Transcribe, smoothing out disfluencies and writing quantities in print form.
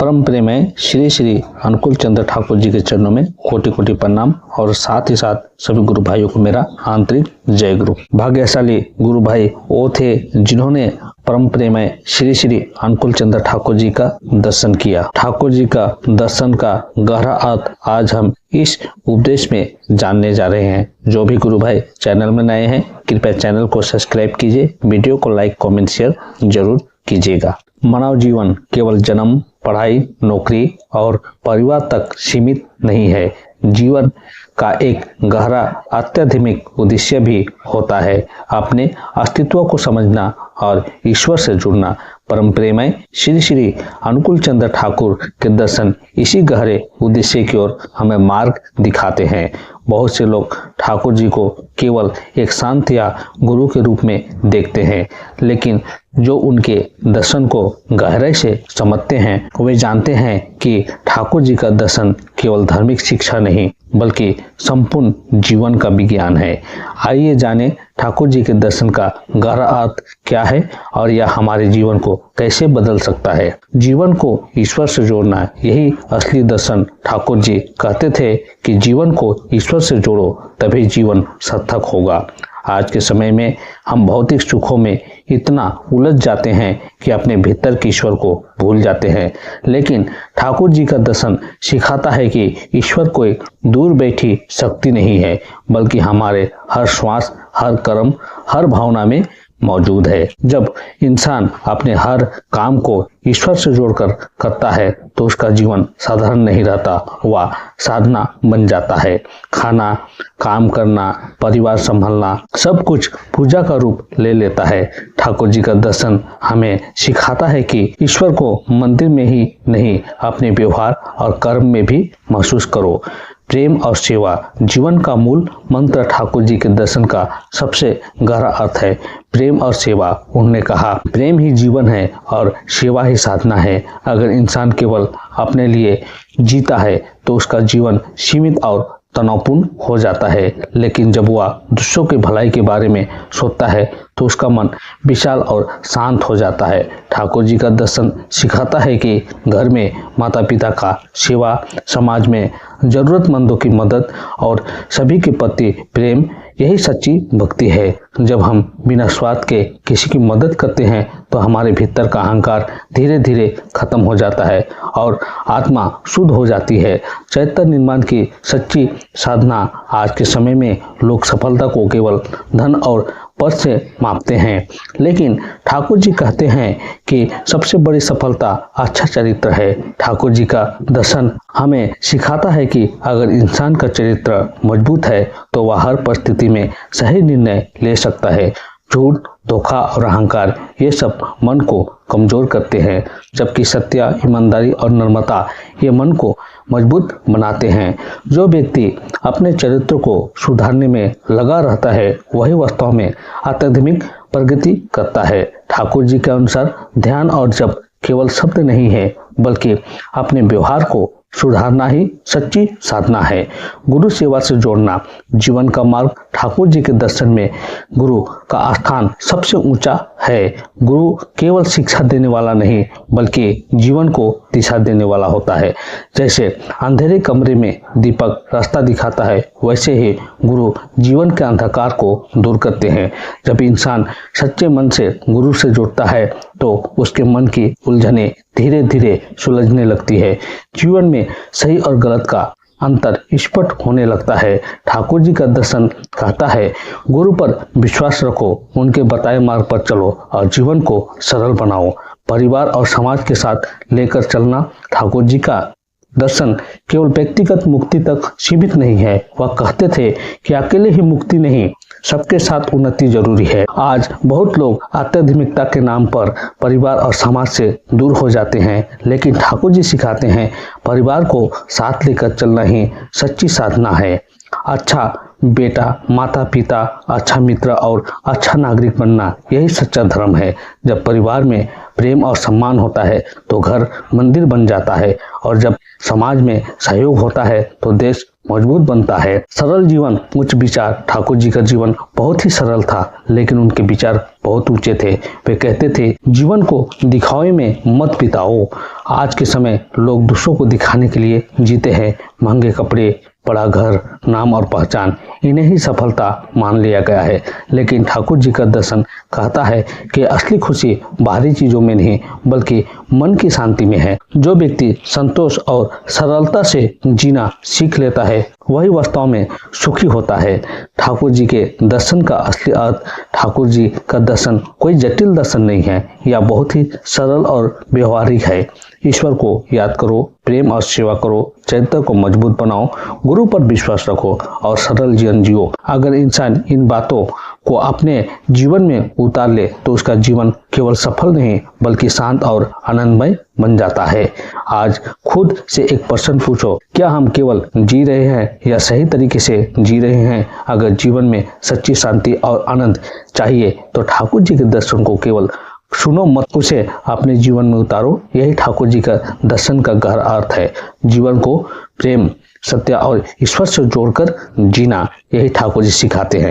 परम प्रेमय श्री श्री अनुकूल चंद्र ठाकुर जी के चरणों में कोटि कोटि प्रणाम और साथ ही साथ सभी गुरु भाइयों को मेरा आंतरिक जय गुरु। भाग्यशाली गुरु भाई वो थे जिन्होंने परम प्रेमय श्री श्री अनुकूल चंद्र ठाकुर जी का दर्शन किया। ठाकुर जी का दर्शन का गहरा अर्थ आज हम इस उपदेश में जानने जा रहे हैं। जो भी गुरु भाई चैनल में नए हैं कृपया चैनल को सब्सक्राइब कीजिए, वीडियो को लाइक कमेंट शेयर जरूर कीजिएगा। मानव जीवन केवल जन्म, पढ़ाई, नौकरी और परिवार तक सीमित नहीं है। जीवन का एक गहरा आध्यात्मिक उद्देश्य भी होता है, अपने अस्तित्व को समझना और ईश्वर से जुड़ना। परम प्रेमय श्री श्री अनुकूल चंद्र ठाकुर के दर्शन इसी गहरे उद्देश्य की ओर हमें मार्ग दिखाते हैं। बहुत से लोग ठाकुर जी को केवल एक संत या गुरु के रूप में देखते हैं, लेकिन जो उनके दर्शन को गहराई से समझते हैं वे जानते हैं कि ठाकुर जी का दर्शन केवल धार्मिक शिक्षा नहीं बल्कि संपूर्ण जीवन का विज्ञान है। आइए जाने ठाकुर जी के दर्शन का गहरा अर्थ क्या है और यह हमारे जीवन को कैसे बदल सकता है। जीवन को ईश्वर से जोड़ना, यही असली दर्शन। ठाकुर जी कहते थे कि जीवन को ईश्वर से जोड़ो तभी जीवन सार्थक होगा। आज के समय में हम भौतिक सुखों में इतना उलझ जाते हैं कि अपने भीतर के ईश्वर को भूल जाते हैं, लेकिन ठाकुर जी का दर्शन सिखाता है कि ईश्वर कोई दूर बैठी शक्ति नहीं है बल्कि हमारे हर श्वास, हर कर्म, हर भावना में मौजूद है। जब इंसान अपने हर काम को ईश्वर से जोड़कर करता है तो उसका जीवन साधारण नहीं रहता, वह साधना बन जाता है। खाना, काम करना, परिवार संभालना, सब कुछ पूजा का रूप ले लेता है। ठाकुर जी का दर्शन हमें सिखाता है कि ईश्वर को मंदिर में ही नहीं अपने व्यवहार और कर्म में भी महसूस करो। प्रेम और सेवा जीवन का मूल मंत्र। ठाकुर जी के दर्शन का सबसे गहरा अर्थ है प्रेम और सेवा। उन्होंने कहा, प्रेम ही जीवन है और सेवा ही साधना है। अगर इंसान केवल अपने लिए जीता है तो उसका जीवन सीमित और तनावपूर्ण हो जाता है, लेकिन जब वह दूसरों की भलाई के बारे में सोचता है तो उसका मन विशाल और शांत हो जाता है। ठाकुर जी का दर्शन सिखाता है कि घर में माता पिता का सेवा, समाज में जरूरतमंदों की मदद और सभी के प्रति प्रेम, यही सच्ची भक्ति है। जब हम बिना स्वार्थ के किसी की मदद करते हैं तो हमारे भीतर का अहंकार धीरे धीरे खत्म हो जाता है और आत्मा शुद्ध हो जाती है। चैतन्य निर्माण की सच्ची साधना। आज के समय में लोग सफलता को केवल धन और पद से मापते हैं, लेकिन ठाकुर जी कहते हैं कि सबसे बड़ी सफलता अच्छा चरित्र है। ठाकुर जी का दर्शन हमें सिखाता है कि अगर इंसान का चरित्र मजबूत है तो वह हर परिस्थिति में सही निर्णय ले सकता है। झूठ, धोखा और अहंकार ये सब मन को कमजोर करते हैं, जबकि सत्य, ईमानदारी और नम्रता ये मन को मजबूत बनाते हैं। जो व्यक्ति अपने चरित्र को सुधारने में लगा रहता है वही वास्तव में आध्यात्मिक प्रगति करता है। ठाकुर जी के अनुसार ध्यान और जप केवल शब्द नहीं है बल्कि अपने व्यवहार को सुधारना ही सच्ची साधना है। गुरु सेवा से जोड़ना जीवन का मार्ग। ठाकुर जी के दर्शन में गुरु का स्थान सबसे ऊंचा है। गुरु केवल शिक्षा देने वाला नहीं बल्कि जीवन को दिशा देने वाला होता है। जैसे अंधेरे कमरे में दीपक रास्ता दिखाता है, वैसे ही गुरु जीवन के अंधकार को दूर करते हैं। जब इंसान सच्चे मन से गुरु से जुड़ता है तो उसके मन की उलझने धीरे धीरे सुलझने लगती है। जीवन में सही और गलत का अंतर स्पष्ट होने लगता है। ठाकुर जी का दर्शन कहता है, गुरु पर विश्वास रखो, उनके बताए मार्ग पर चलो और जीवन को सरल बनाओ। परिवार और समाज के साथ लेकर चलना। ठाकुर जी का दर्शन केवल व्यक्तिगत मुक्ति तक सीमित नहीं है। वह कहते थे कि अकेले ही मुक्ति नहीं, सबके साथ उन्नति जरूरी है। आज बहुत लोग आध्यात्मिकता के नाम पर परिवार और समाज से दूर हो जाते हैं, लेकिन ठाकुर जी सिखाते हैं परिवार को साथ लेकर चलना ही सच्ची साधना है। अच्छा बेटा, माता पिता, अच्छा मित्र और अच्छा नागरिक बनना, यही सच्चा धर्म है। जब परिवार में प्रेम और सम्मान होता है तो घर मंदिर बन जाता है, और जब समाज में सहयोग होता है तो देश मजबूत बनता है। सरल जीवन उच्च विचार। ठाकुर जी का जीवन बहुत ही सरल था, लेकिन उनके विचार बहुत ऊंचे थे। वे कहते थे, जीवन को दिखावे में मत बिताओ। आज के समय लोग दूसरों को दिखाने के लिए जीते हैं। महंगे कपड़े, बड़ा घर, नाम और पहचान, इन्हें ही सफलता मान लिया गया है। लेकिन ठाकुर जी का दर्शन कहता है कि असली खुशी बाहरी चीजों में नहीं, बल्कि मन की शांति में है। जो व्यक्ति संतोष और सरलता से जीना सीख लेता है, वही वास्तव में सुखी होता है। ठाकुर जी के दर्शन का असली अर्थ। ठाकुर जी का दर्शन कोई जटिल दर्शन नहीं है, यह बहुत ही सरल और व्यवहारिक है। ईश्वर को याद करो, प्रेम और सेवा करो, चरित्र को मजबूत बनाओ, गुरु पर विश्वास रखो और सरल जीवन जियो। अगर इंसान इन बातों को अपने जीवन में उतार ले तो उसका जीवन केवल सफल नहीं बल्कि शांत और आनंदमय बन जाता है। आज खुद से एक प्रश्न पूछो, क्या हम केवल जी रहे हैं या सही तरीके से जी रहे हैं? अगर जीवन में सच्ची शांति और आनंद चाहिए तो ठाकुर जी के दर्शन को केवल सुनो मत, उसे अपने जीवन में उतारो। यही ठाकुर जी का दर्शन का गहरा अर्थ है। जीवन को प्रेम, सत्य और ईश्वर से जोड़कर जीना, यही ठाकुर जी सिखाते हैं।